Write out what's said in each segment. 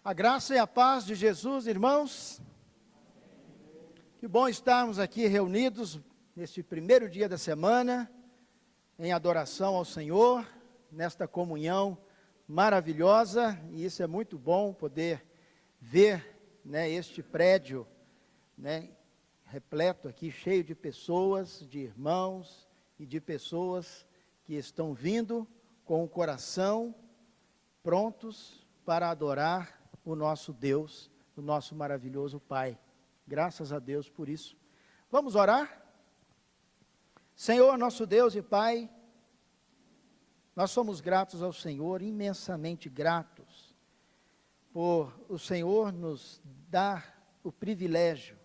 A graça e a paz de Jesus, irmãos. Que bom estarmos aqui reunidos neste primeiro dia da semana, em adoração ao Senhor, nesta comunhão maravilhosa, e isso é muito bom poder ver, este prédio, repleto aqui, cheio de pessoas, de irmãos e de pessoas que estão vindo com o coração prontos para adorar o nosso Deus, o nosso maravilhoso Pai. Graças a Deus por isso. Vamos orar? Senhor, nosso Deus e Pai, nós somos gratos ao Senhor, imensamente gratos, por o Senhor nos dar o privilégio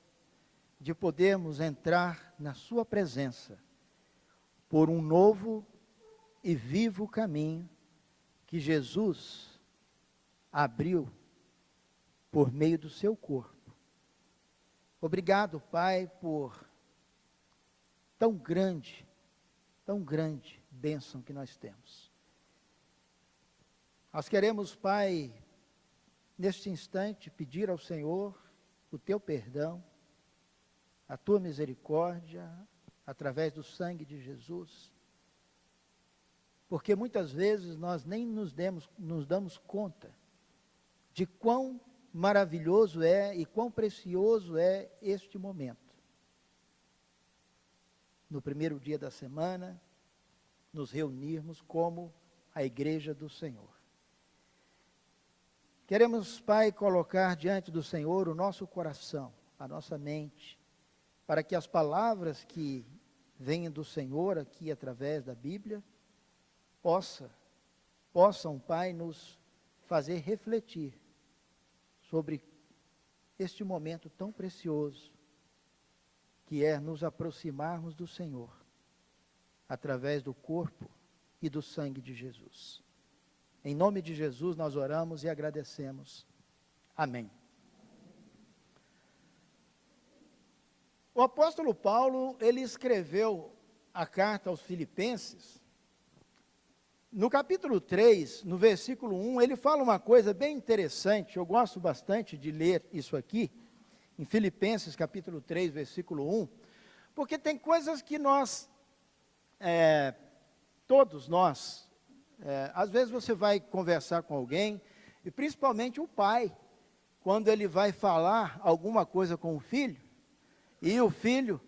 de podermos entrar na sua presença, por um novo e vivo caminho que Jesus abriu por meio do seu corpo. Obrigado, Pai, por tão grande bênção que nós temos. Nós queremos, Pai, neste instante, pedir ao Senhor o teu perdão, a tua misericórdia, através do sangue de Jesus, porque muitas vezes nós nem nos damos conta de quão maravilhoso é e quão precioso é este momento. No primeiro dia da semana, nos reunirmos como a igreja do Senhor. Queremos, Pai, colocar diante do Senhor o nosso coração, a nossa mente, para que as palavras que vêm do Senhor aqui através da Bíblia, possam, Pai, nos fazer refletir sobre este momento tão precioso, que é nos aproximarmos do Senhor, através do corpo e do sangue de Jesus. Em nome de Jesus nós oramos e agradecemos. Amém. O apóstolo Paulo, ele escreveu a carta aos Filipenses. No capítulo 3, no versículo 1, ele fala uma coisa bem interessante, eu gosto bastante de ler isso aqui, em Filipenses capítulo 3, versículo 1, porque tem coisas que todos nós, às vezes você vai conversar com alguém, e principalmente o pai, quando ele vai falar alguma coisa com o filho, e o filho,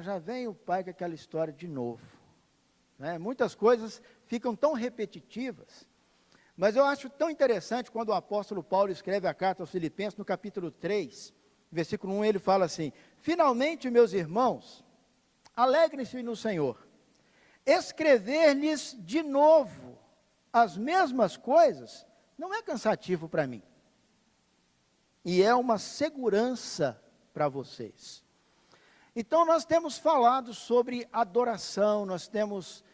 já vem o pai com aquela história de novo. Muitas coisas ficam tão repetitivas, mas eu acho tão interessante quando o apóstolo Paulo escreve a carta aos Filipenses, no capítulo 3, versículo 1, ele fala assim: finalmente, meus irmãos, alegrem-se no Senhor. Escrever-lhes de novo as mesmas coisas não é cansativo para mim, e é uma segurança para vocês. Então nós temos falado sobre adoração, nós temos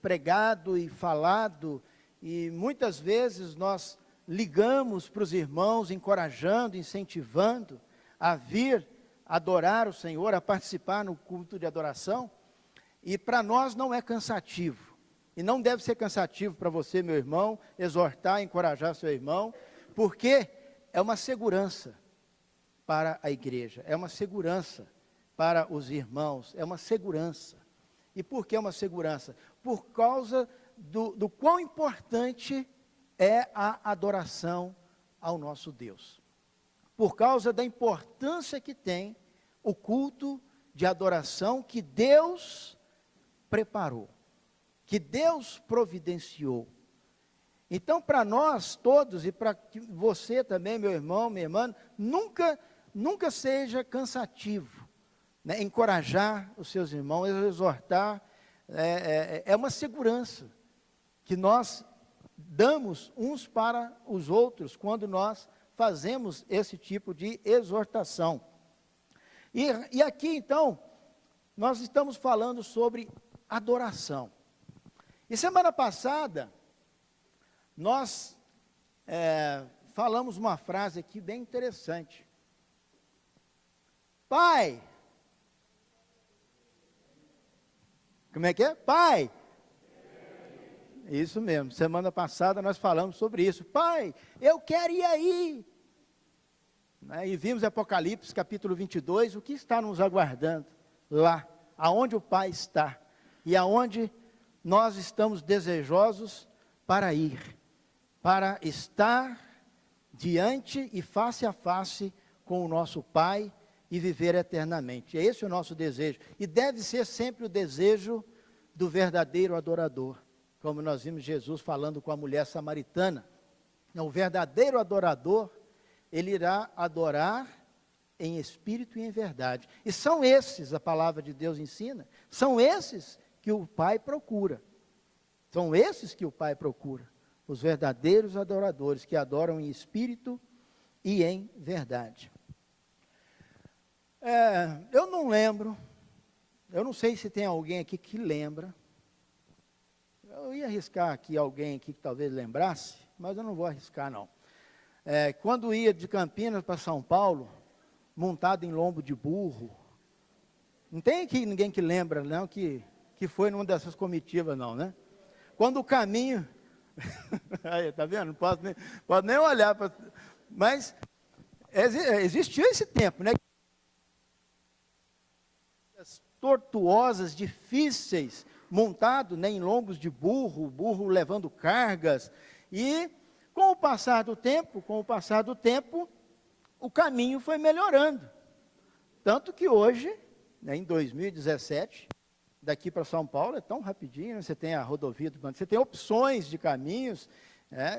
pregado e falado, e muitas vezes nós ligamos para os irmãos, encorajando, incentivando a vir adorar o Senhor, a participar no culto de adoração, e para nós não é cansativo, e não deve ser cansativo para você, meu irmão, exortar, encorajar seu irmão, porque é uma segurança para a igreja, é uma segurança para os irmãos, é uma segurança. E por que uma segurança? Por causa do quão importante é a adoração ao nosso Deus. Por causa da importância que tem o culto de adoração que Deus preparou, que Deus providenciou. Então, para nós todos, e para você também, meu irmão, minha irmã, nunca seja cansativo, encorajar os seus irmãos, exortar, é uma segurança que nós damos uns para os outros, quando nós fazemos esse tipo de exortação. E aqui, então, nós estamos falando sobre adoração. E semana passada, nós falamos uma frase aqui bem interessante. Pai, como é que é? Pai, Isso mesmo. Semana passada nós falamos sobre isso. Pai, eu quero ir aí. Né? E vimos Apocalipse capítulo 22, o que está nos aguardando lá, aonde o Pai está. E aonde nós estamos desejosos para ir. Para estar diante e face a face com o nosso Pai e viver eternamente. Esse é o nosso desejo. E deve ser sempre o desejo do verdadeiro adorador. Como nós vimos Jesus falando com a mulher samaritana. O verdadeiro adorador, ele irá adorar em espírito e em verdade. E são esses, a palavra de Deus ensina, são esses que o Pai procura. São esses que o Pai procura. Os verdadeiros adoradores, que adoram em espírito e em verdade. Eu não lembro, eu não sei se tem alguém aqui que lembra. Eu ia arriscar aqui alguém aqui que talvez lembrasse, mas eu não vou arriscar não. Quando ia de Campinas para São Paulo, montado em lombo de burro, não tem aqui ninguém que lembra não, que foi numa dessas comitivas não, né? Quando o caminho, aí, tá vendo? Não posso nem olhar, mas existiu esse tempo, né? Tortuosas, difíceis, montado, né, em lombos de burro, burro levando cargas, e com o passar do tempo, o caminho foi melhorando. Tanto que hoje, né, em 2017, daqui para São Paulo é tão rapidinho, né, você tem a rodovia do Banco, você tem opções de caminhos,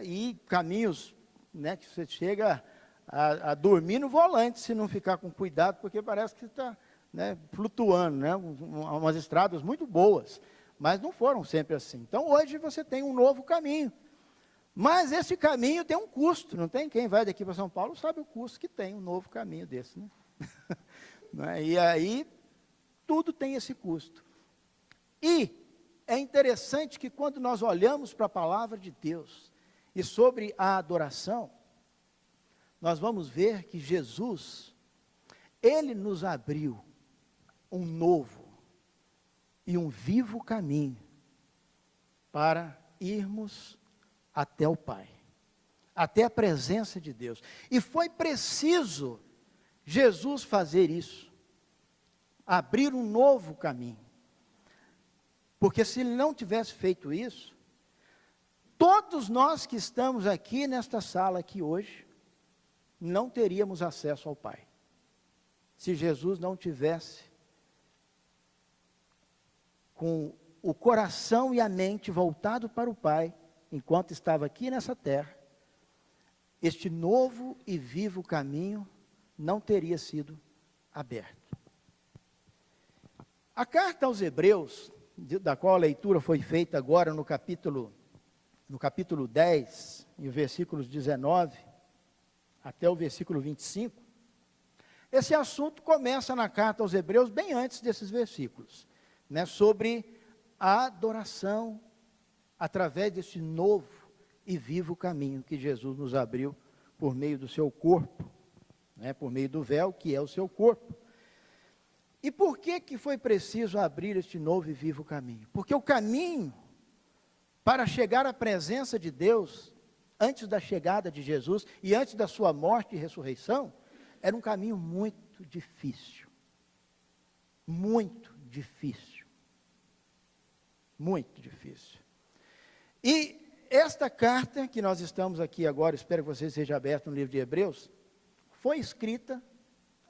e caminhos, né, que você chega a dormir no volante, se não ficar com cuidado, porque parece que está, né, flutuando, né, umas estradas muito boas, mas não foram sempre assim. Então hoje você tem um novo caminho, mas esse caminho tem um custo, não tem? Quem vai daqui para São Paulo sabe o custo que tem um novo caminho desse, né? E aí tudo tem esse custo. E é interessante que quando nós olhamos para a palavra de Deus e sobre a adoração, nós vamos ver que Jesus, Ele nos abriu um novo e um vivo caminho para irmos até o Pai, até a presença de Deus. E foi preciso Jesus fazer isso, abrir um novo caminho. Porque se Ele não tivesse feito isso, todos nós que estamos aqui nesta sala aqui hoje, não teríamos acesso ao Pai. Se Jesus não tivesse com o coração e a mente voltado para o Pai, enquanto estava aqui nessa terra, este novo e vivo caminho não teria sido aberto. A carta aos Hebreus, da qual a leitura foi feita agora no capítulo 10, em versículos 19 até o versículo 25, esse assunto começa na carta aos Hebreus bem antes desses versículos, né, sobre a adoração através desse novo e vivo caminho que Jesus nos abriu por meio do seu corpo, né, por meio do véu que é o seu corpo. E por que foi preciso abrir este novo e vivo caminho? Porque o caminho para chegar à presença de Deus, antes da chegada de Jesus e antes da sua morte e ressurreição, era um caminho muito difícil. Muito difícil. Muito difícil. E esta carta que nós estamos aqui agora, espero que você seja aberto no livro de Hebreus, foi escrita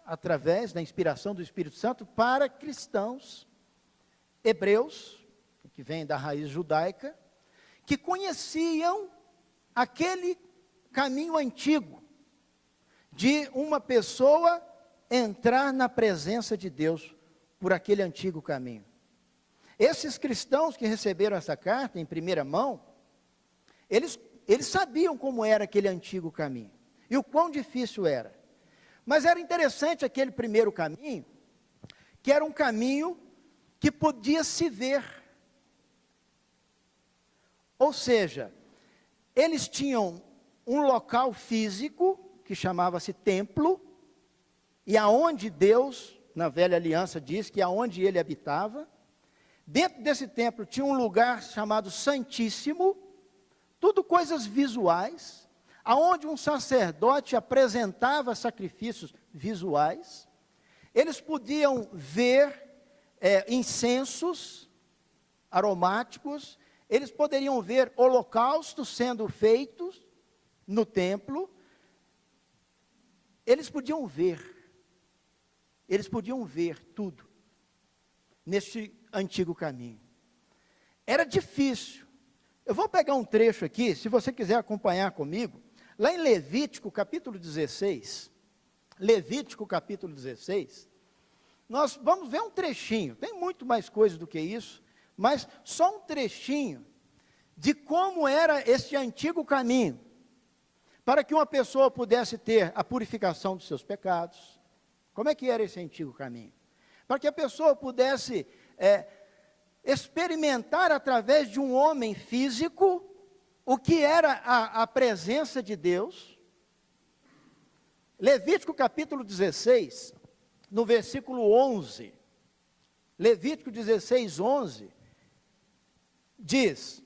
através da inspiração do Espírito Santo para cristãos hebreus, que vêm da raiz judaica, que conheciam aquele caminho antigo, de uma pessoa entrar na presença de Deus por aquele antigo caminho. Esses cristãos que receberam essa carta em primeira mão, eles sabiam como era aquele antigo caminho, e o quão difícil era. Mas era interessante aquele primeiro caminho, que era um caminho que podia se ver. Ou seja, eles tinham um local físico, que chamava-se templo, e aonde Deus, na velha aliança, diz que aonde ele habitava, Dentro desse templo tinha um lugar chamado Santíssimo, tudo coisas visuais, aonde um sacerdote apresentava sacrifícios visuais. Eles podiam ver incensos aromáticos, eles poderiam ver holocaustos sendo feitos no templo. Eles podiam ver tudo neste antigo caminho. Era difícil. Eu vou pegar um trecho aqui, se você quiser acompanhar comigo, lá em Levítico capítulo 16, Levítico capítulo 16, nós vamos ver um trechinho, tem muito mais coisa do que isso, mas só um trechinho de como era este antigo caminho, para que uma pessoa pudesse ter a purificação dos seus pecados. Como é que era esse antigo caminho? Para que a pessoa pudesse experimentar através de um homem físico o que era a presença de Deus. Levítico capítulo 16, no versículo 11, Levítico 16, 11, diz: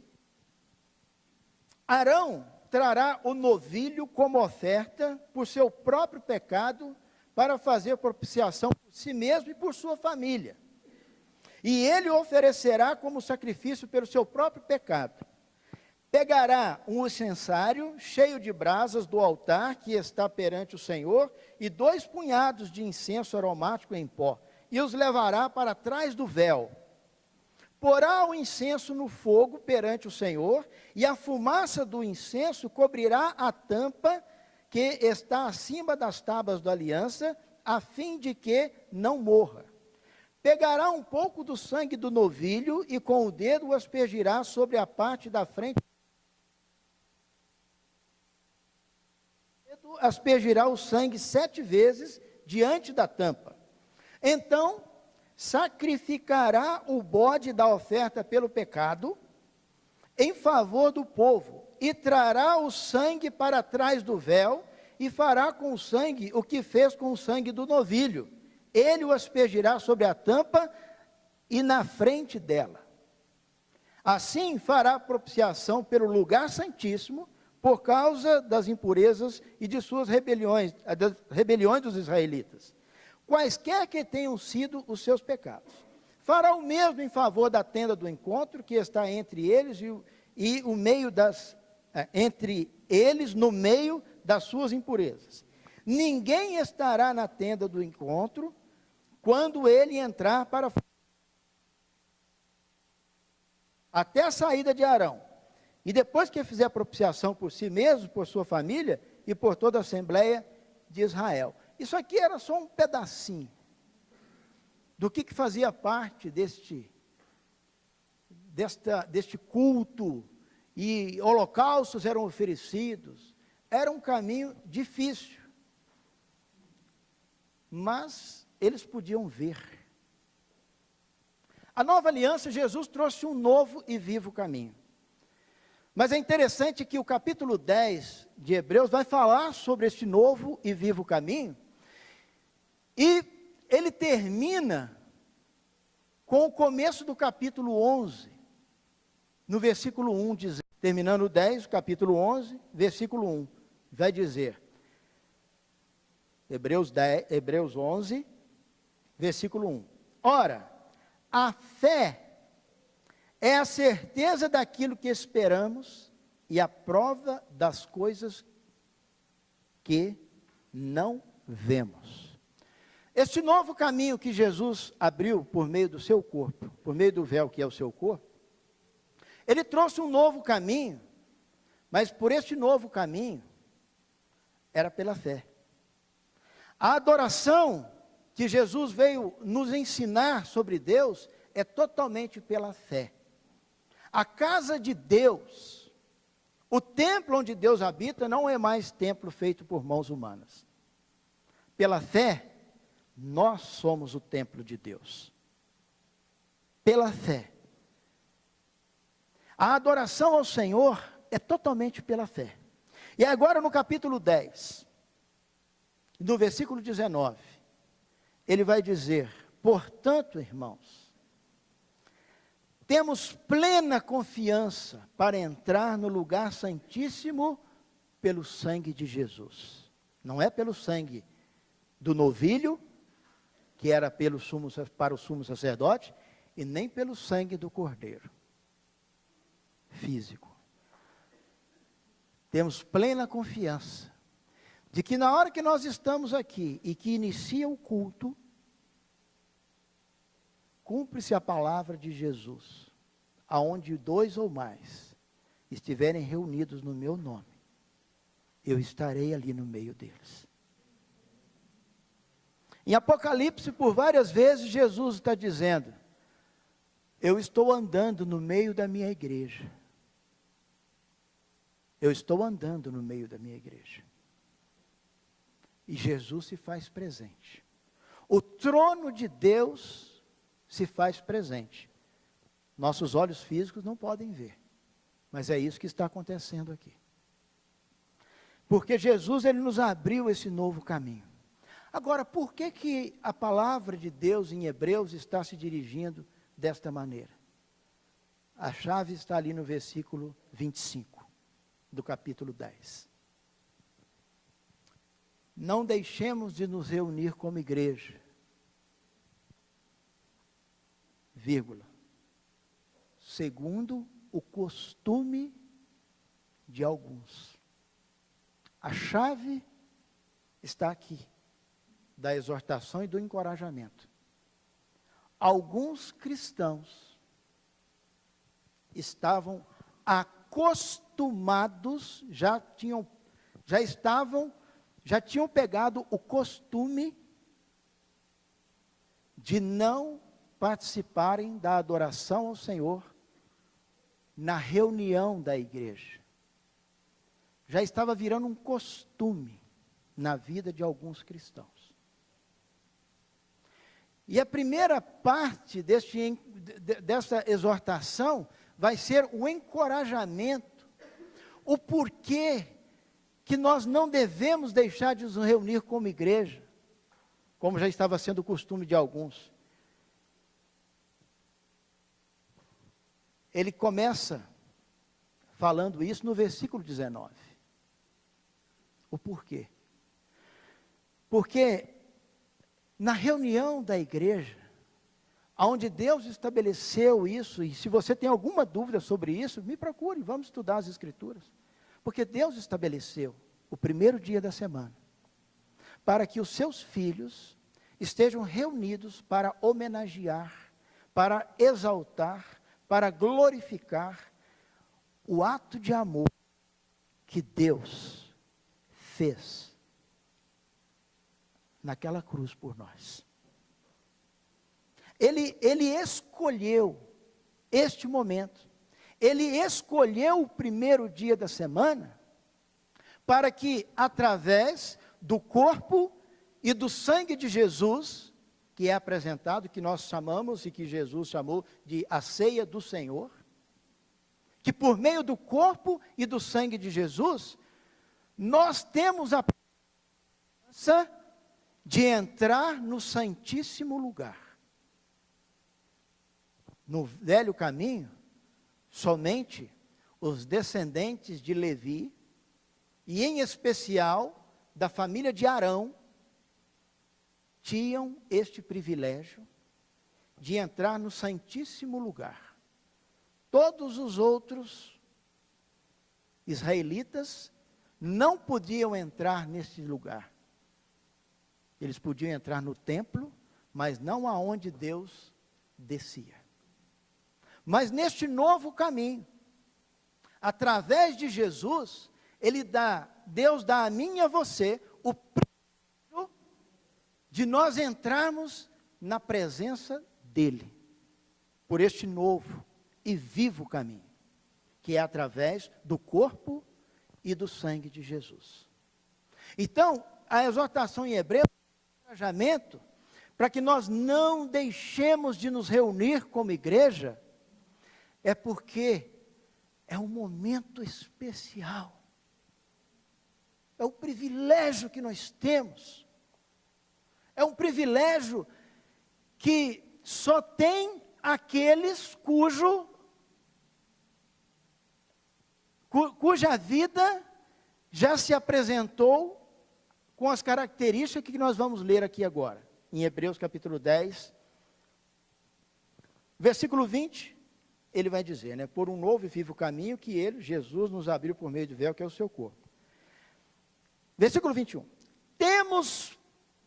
Arão trará o novilho como oferta por seu próprio pecado, para fazer propiciação por si mesmo e por sua família. E ele oferecerá como sacrifício pelo seu próprio pecado. Pegará um incensário cheio de brasas do altar que está perante o Senhor, e 2 punhados de incenso aromático em pó, e os levará para trás do véu. Porá o incenso no fogo perante o Senhor, e a fumaça do incenso cobrirá a tampa que está acima das tábuas da aliança, a fim de que não morra. Pegará um pouco do sangue do novilho, e com o dedo o aspergirá sobre a parte da frente. Aspergirá o sangue 7 vezes diante da tampa. Então, sacrificará o bode da oferta pelo pecado, em favor do povo, e trará o sangue para trás do véu, e fará com o sangue o que fez com o sangue do novilho. Ele o aspergirá sobre a tampa e na frente dela. Assim fará propiciação pelo lugar santíssimo, por causa das impurezas e de suas rebeliões, das rebeliões dos israelitas, quaisquer que tenham sido os seus pecados. Fará o mesmo em favor da tenda do encontro, que está entre eles e o meio entre eles, no meio das suas impurezas. Ninguém estará na tenda do encontro quando ele entrar para até a saída de Arão. E depois que fizer a propiciação por si mesmo, por sua família e por toda a Assembleia de Israel. Isso aqui era só um pedacinho do que fazia parte deste culto, e holocaustos eram oferecidos. Era um caminho difícil, mas eles podiam ver. A nova aliança, Jesus trouxe um novo e vivo caminho. Mas é interessante que o capítulo 10 de Hebreus vai falar sobre este novo e vivo caminho, e ele termina com o começo do capítulo 11, no versículo 1, dizendo, terminando o 10, capítulo 11, versículo 1, vai dizer, Hebreus 11, versículo 1, ora, a fé é a certeza daquilo que esperamos e a prova das coisas que não vemos. Este novo caminho que Jesus abriu por meio do seu corpo, por meio do véu que é o seu corpo, ele trouxe um novo caminho, mas por este novo caminho, era pela fé. A adoração que Jesus veio nos ensinar sobre Deus é totalmente pela fé. A casa de Deus, o templo onde Deus habita, não é mais templo feito por mãos humanas. Pela fé, nós somos o templo de Deus. Pela fé. A adoração ao Senhor é totalmente pela fé. E agora no capítulo 10, no versículo 19, ele vai dizer, portanto, irmãos, temos plena confiança para entrar no lugar santíssimo pelo sangue de Jesus. Não é pelo sangue do novilho, que era para o sumo sacerdote, e nem pelo sangue do cordeiro físico. Temos plena confiança de que na hora que nós estamos aqui e que inicia o culto, cumpre-se a palavra de Jesus, aonde 2 ou mais estiverem reunidos no meu nome, eu estarei ali no meio deles. Em Apocalipse, por várias vezes, Jesus está dizendo: eu estou andando no meio da minha igreja. Eu estou andando no meio da minha igreja. E Jesus se faz presente. O trono de Deus se faz presente. Nossos olhos físicos não podem ver, mas é isso que está acontecendo aqui. Porque Jesus, ele nos abriu esse novo caminho. Agora, por que a palavra de Deus em Hebreus está se dirigindo desta maneira? A chave está ali no versículo 25 do capítulo 10. Não deixemos de nos reunir como igreja, vírgula, segundo o costume de alguns. A chave está aqui, da exortação e do encorajamento. Alguns cristãos estavam acostumados, já tinham pegado o costume de não participarem da adoração ao Senhor na reunião da igreja. Já estava virando um costume na vida de alguns cristãos. E a primeira parte dessa exortação vai ser o encorajamento, o porquê que nós não devemos deixar de nos reunir como igreja, como já estava sendo o costume de alguns. Ele começa falando isso no versículo 19. O porquê? Porque na reunião da igreja, onde Deus estabeleceu isso, e se você tem alguma dúvida sobre isso, me procure, vamos estudar as Escrituras. Porque Deus estabeleceu o primeiro dia da semana, para que os seus filhos estejam reunidos para homenagear, para exaltar, para glorificar o ato de amor que Deus fez naquela cruz por nós. Ele escolheu este momento, ele escolheu o primeiro dia da semana, para que através do corpo e do sangue de Jesus, que é apresentado, que nós chamamos e que Jesus chamou de a ceia do Senhor, que por meio do corpo e do sangue de Jesus, nós temos a presença de entrar no santíssimo lugar. No velho caminho, somente os descendentes de Levi, e em especial da família de Arão, tinham este privilégio de entrar no santíssimo lugar. Todos os outros israelitas não podiam entrar nesse lugar. Eles podiam entrar no templo, mas não aonde Deus descia. Mas neste novo caminho, através de Jesus, Deus dá a mim e a você o privilégio de nós entrarmos na presença dEle, por este novo e vivo caminho, que é através do corpo e do sangue de Jesus. Então, a exortação em Hebreus é um encorajamento para que nós não deixemos de nos reunir como igreja, é porque é um momento especial, é o privilégio que nós temos, é um privilégio que só tem aqueles cuja vida já se apresentou com as características que nós vamos ler aqui agora, em Hebreus capítulo 10, versículo 20, ele vai dizer, né, por um novo e vivo caminho que ele, Jesus, nos abriu por meio do véu, que é o seu corpo. Versículo 21, temos,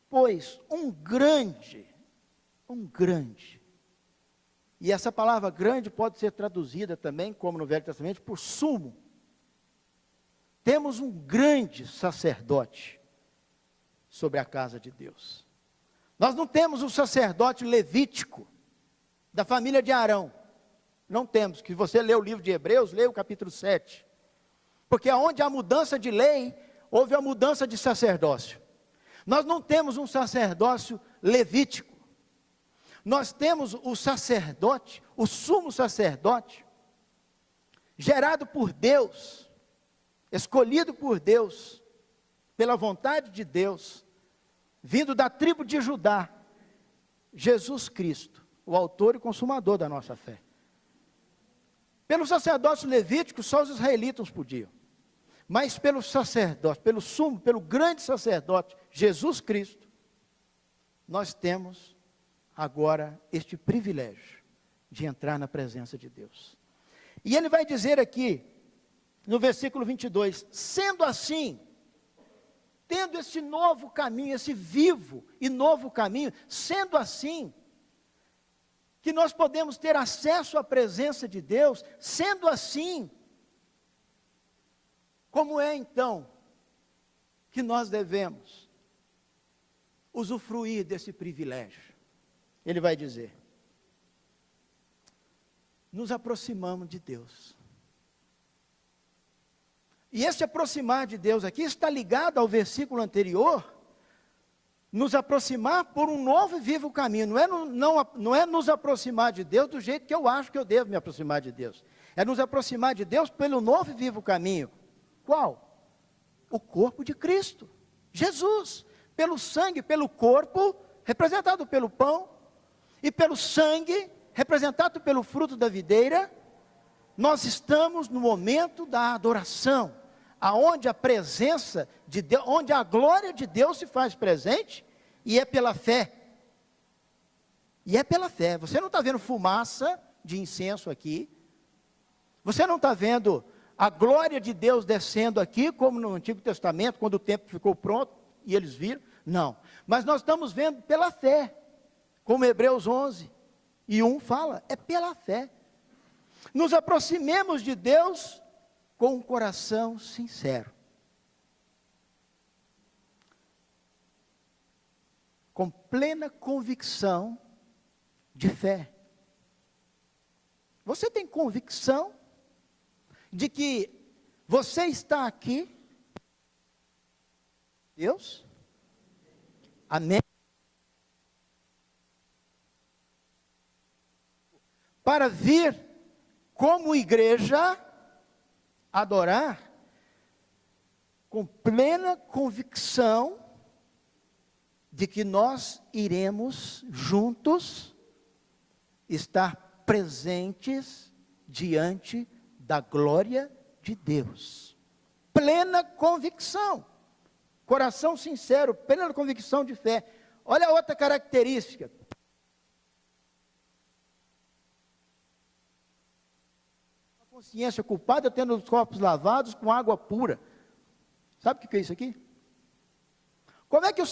pois, um grande, e essa palavra grande pode ser traduzida também, como no Velho Testamento, por sumo. Temos um grande sacerdote sobre a casa de Deus. Nós não temos um sacerdote levítico, da família de Arão. Não temos. Que você lê o livro de Hebreus, lê o capítulo 7. Porque onde há mudança de lei, houve a mudança de sacerdócio. Nós não temos um sacerdócio levítico. Nós temos o sacerdote, o sumo sacerdote, gerado por Deus, escolhido por Deus, pela vontade de Deus, vindo da tribo de Judá, Jesus Cristo, o autor e consumador da nossa fé. Pelo sacerdócio levítico, só os israelitas podiam, mas pelo sacerdócio, pelo sumo, pelo grande sacerdote, Jesus Cristo, nós temos agora este privilégio de entrar na presença de Deus. E ele vai dizer aqui, no versículo 22, sendo assim, tendo esse novo caminho, esse vivo e novo caminho, sendo assim, que nós podemos ter acesso à presença de Deus, sendo assim, como é então que nós devemos usufruir desse privilégio? Ele vai dizer, nos aproximamos de Deus. E esse aproximar de Deus aqui está ligado ao versículo anterior, nos aproximar por um novo e vivo caminho. Não é nos aproximar de Deus do jeito que eu acho que eu devo me aproximar de Deus. É nos aproximar de Deus pelo novo e vivo caminho. Qual? O corpo de Cristo, Jesus. Pelo sangue, pelo corpo, representado pelo pão, e pelo sangue, representado pelo fruto da videira, nós estamos no momento da adoração, aonde a presença de Deus, onde a glória de Deus se faz presente, e é pela fé. E é pela fé. Você não está vendo fumaça de incenso aqui, você não está vendo a glória de Deus descendo aqui, como no Antigo Testamento, quando o templo ficou pronto, e eles viram, não. Mas nós estamos vendo pela fé, como Hebreus 11:1 fala, é pela fé. Nos aproximemos de Deus com um coração sincero, com plena convicção de fé. Você tem convicção de que você está aqui? Deus? Amém? Para vir como igreja adorar com plena convicção de que nós iremos juntos estar presentes diante da glória de Deus. Plena convicção, coração sincero, plena convicção de fé. Olha a outra característica. Consciência culpada, tendo os corpos lavados com água pura. Sabe o que é isso aqui? Como é que o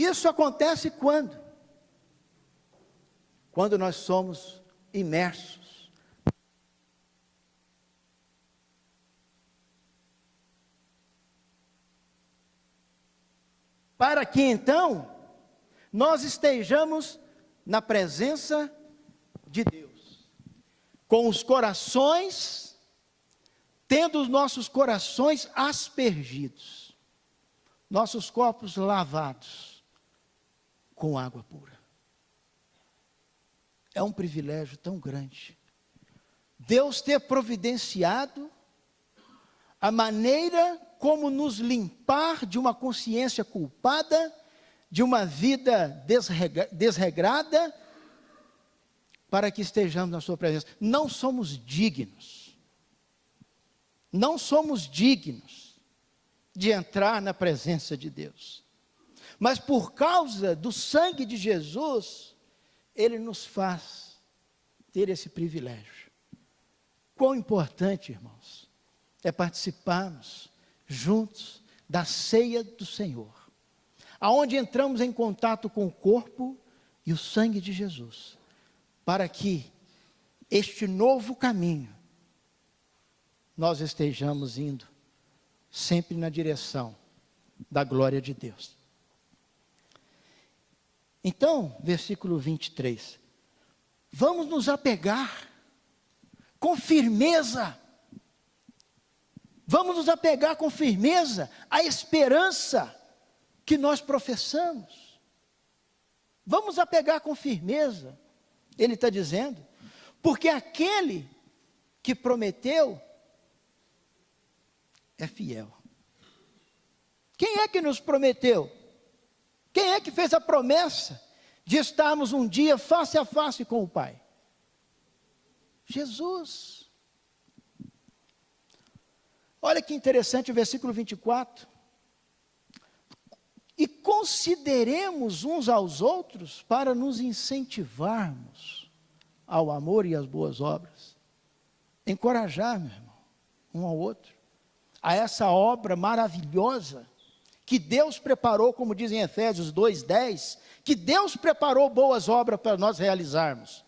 isso acontece quando? quando nós somos imersos. Para que então nós estejamos na presença de Deus, com os corações, tendo os nossos corações aspergidos, nossos corpos lavados com água pura. É um privilégio tão grande Deus ter providenciado a maneira como nos limpar de uma consciência culpada, de uma vida desregrada, para que estejamos na sua presença. Não somos dignos de entrar na presença de Deus, mas por causa do sangue de Jesus, Ele nos faz ter esse privilégio. Quão importante, irmãos, é participarmos juntos da ceia do Senhor, aonde entramos em contato com o corpo e o sangue de Jesus, para que este novo caminho nós estejamos indo sempre na direção da glória de Deus. Então, versículo 23, vamos nos apegar com firmeza, à esperança que nós professamos. Vamos apegar com firmeza, ele está dizendo, porque aquele que prometeu é fiel. Quem é que nos prometeu? Quem é que fez a promessa de estarmos um dia face a face com o Pai? Jesus. Olha que interessante o versículo 24. E consideremos uns aos outros para nos incentivarmos ao amor e às boas obras. Encorajar, meu irmão, um ao outro, a essa obra maravilhosa que Deus preparou, como diz em Efésios 2:10, que Deus preparou boas obras para nós realizarmos.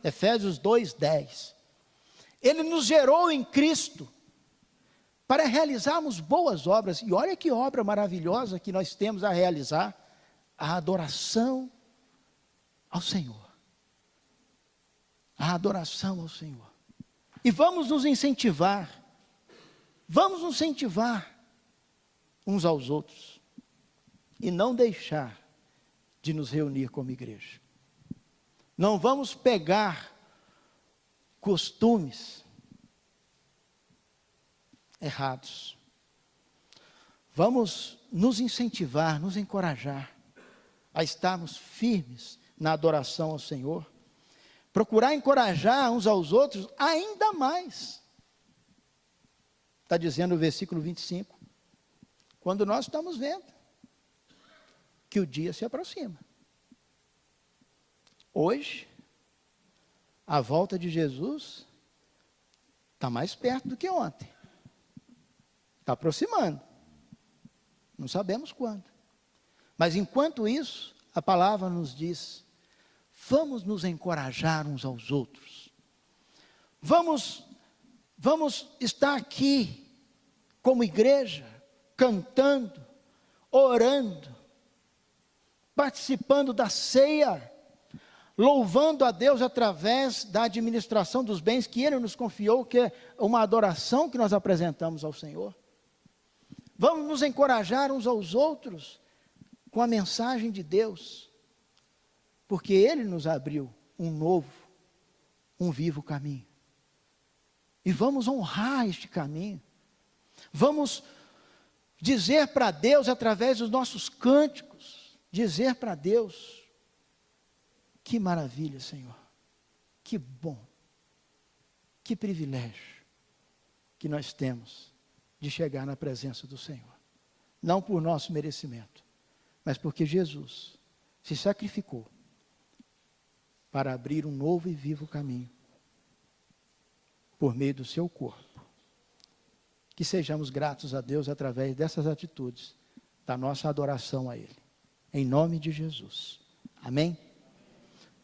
Efésios 2:10. Ele nos gerou em Cristo para realizarmos boas obras. E olha que obra maravilhosa que nós temos a realizar: a adoração ao Senhor. A adoração ao Senhor. E vamos nos incentivar uns aos outros, e não deixar de nos reunir como igreja. Não vamos pegar costumes errados. Vamos nos incentivar, nos encorajar a estarmos firmes na adoração ao Senhor, procurar encorajar uns aos outros ainda mais. Está dizendo o versículo 25, quando nós estamos vendo que o dia se aproxima. Hoje, a volta de Jesus está mais perto do que ontem. Está aproximando. Não sabemos quando. Mas enquanto isso, a palavra nos diz, vamos nos encorajar uns aos outros. Vamos estar aqui como igreja, cantando, orando, participando da ceia, louvando a Deus através da administração dos bens que Ele nos confiou, que é uma adoração que nós apresentamos ao Senhor. Vamos nos encorajar uns aos outros com a mensagem de Deus, porque Ele nos abriu um novo, um vivo caminho. E vamos honrar este caminho. Vamos dizer para Deus, através dos nossos cânticos, dizer para Deus, que maravilha, Senhor, que bom, que privilégio que nós temos de chegar na presença do Senhor. Não por nosso merecimento, mas porque Jesus se sacrificou para abrir um novo e vivo caminho por meio do seu corpo. Que sejamos gratos a Deus através dessas atitudes, da nossa adoração a Ele. Em nome de Jesus. Amém?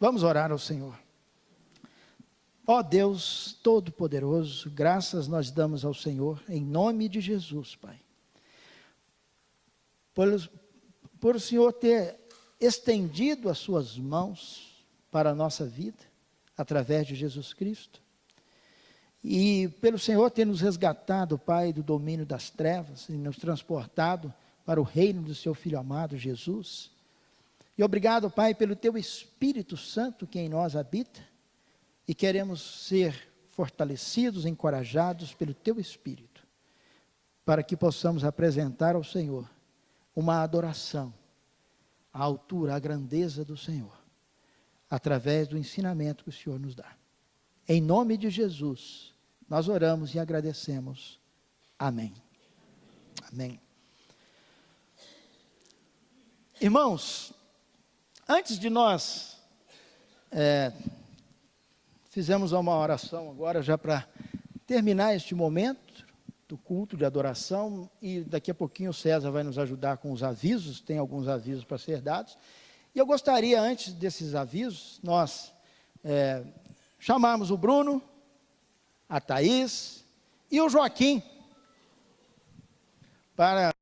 Vamos orar ao Senhor. Ó Deus Todo-Poderoso, graças nós damos ao Senhor, em nome de Jesus, Pai. Por o Senhor ter estendido as suas mãos para a nossa vida, através de Jesus Cristo. E pelo Senhor ter nos resgatado, Pai, do domínio das trevas, e nos transportado para o reino do seu Filho amado, Jesus. E obrigado, Pai, pelo teu Espírito Santo que em nós habita, e queremos ser fortalecidos, encorajados pelo teu Espírito, para que possamos apresentar ao Senhor uma adoração, à altura, à grandeza do Senhor, através do ensinamento que o Senhor nos dá. Em nome de Jesus, nós oramos e agradecemos. Amém. Amém. Irmãos, antes de nós fizemos uma oração agora já para terminar este momento do culto de adoração, e daqui a pouquinho o César vai nos ajudar com os avisos, tem alguns avisos para ser dados, e eu gostaria, antes desses avisos, nós chamarmos o Bruno, a Thaís e o Joaquim, para